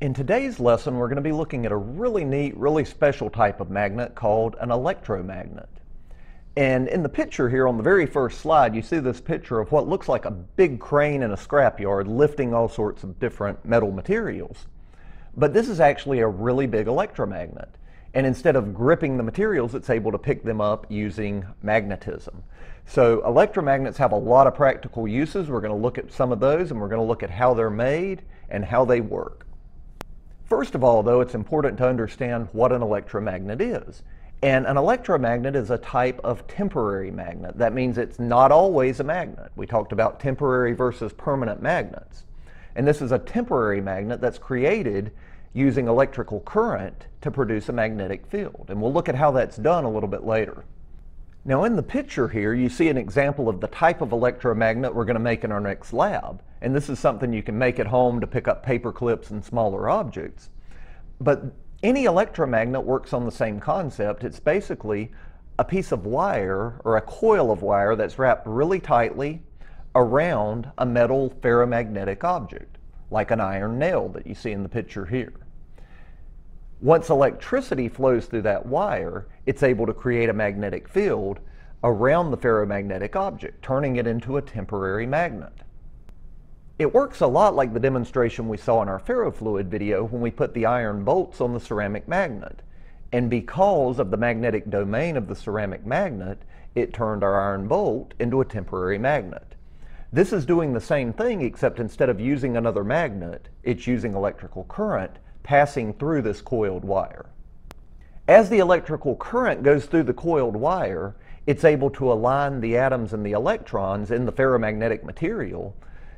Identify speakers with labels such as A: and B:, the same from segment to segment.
A: In today's lesson, we're going to be looking at a really neat, really special type of magnet called an electromagnet. And in the picture here on the very first slide, you see this picture of what looks like a big crane in a scrapyard lifting all sorts of different metal materials. But this is actually a really big electromagnet. And instead of gripping the materials, it's able to pick them up using magnetism. So electromagnets have a lot of practical uses. We're going to look at some of those, and we're going to look at how they're made and how they work. First of all, though, it's important to understand what an electromagnet is. And an electromagnet is a type of temporary magnet. That means it's not always a magnet. We talked about temporary versus permanent magnets. And this is a temporary magnet that's created using electrical current to produce a magnetic field. And we'll look at how that's done a little bit later. Now in the picture here, you see an example of the type of electromagnet we're going to make in our next lab. And this is something you can make at home to pick up paper clips and smaller objects. But any electromagnet works on the same concept. It's basically a piece of wire or a coil of wire that's wrapped really tightly around a metal ferromagnetic object, like an iron nail that you see in the picture here. Once electricity flows through that wire, it's able to create a magnetic field around the ferromagnetic object, turning it into a temporary magnet. It works a lot like the demonstration we saw in our ferrofluid video when we put the iron bolts on the ceramic magnet. And because of the magnetic domain of the ceramic magnet, it turned our iron bolt into a temporary magnet. This is doing the same thing, except instead of using another magnet, it's using electrical current passing through this coiled wire. As the electrical current goes through the coiled wire, it's able to align the atoms and the electrons in the ferromagnetic material,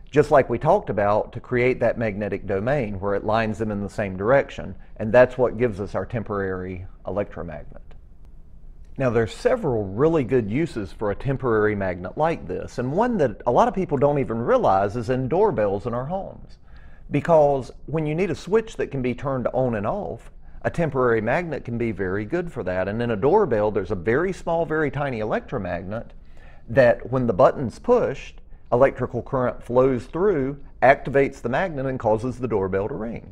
A: just like we talked about, to create that magnetic domain where it lines them in the same direction, and that's what gives us our temporary electromagnet. Now there's several really good uses for a temporary magnet like this, and one that a lot of people don't even realize is in doorbells in our homes. Because when you need a switch that can be turned on and off, a temporary magnet can be very good for that. And in a doorbell, there's a very small, very tiny electromagnet that when the button's pushed, electrical current flows through, activates the magnet, and causes the doorbell to ring.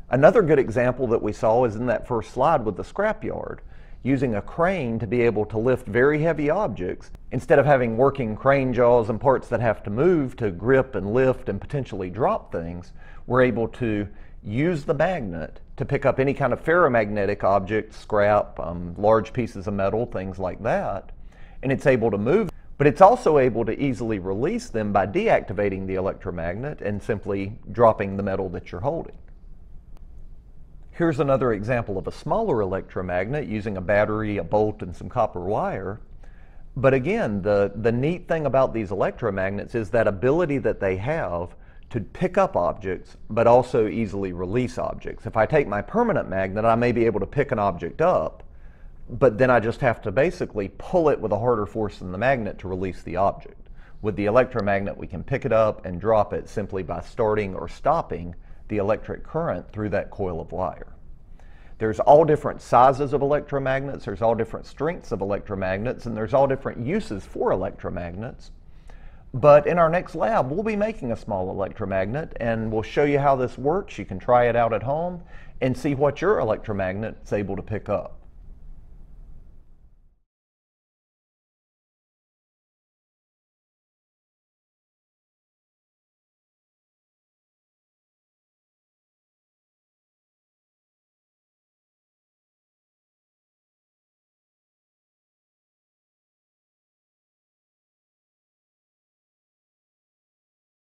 A: Another good example that we saw is in that first slide with the scrapyard. Using a crane to be able to lift very heavy objects, instead of having working crane jaws and parts that have to move to grip and lift and potentially drop things, we're able to use the magnet to pick up any kind of ferromagnetic object, scrap, large pieces of metal, things like that, and it's able to move. But it's also able to easily release them by deactivating the electromagnet and simply dropping the metal that you're holding. Here's another example of a smaller electromagnet using a battery, a bolt, and some copper wire. But again, the neat thing about these electromagnets is that ability that they have to pick up objects, but also easily release objects. If I take my permanent magnet, I may be able to pick an object up, but then I just have to basically pull it with a harder force than the magnet to release the object. With the electromagnet, we can pick it up and drop it simply by starting or stopping the electric current through that coil of wire. There's all different sizes of electromagnets, there's all different strengths of electromagnets, and there's all different uses for electromagnets. But in our next lab, we'll be making a small electromagnet, and we'll show you how this works. You can try it out at home and see what your electromagnet is able to pick up.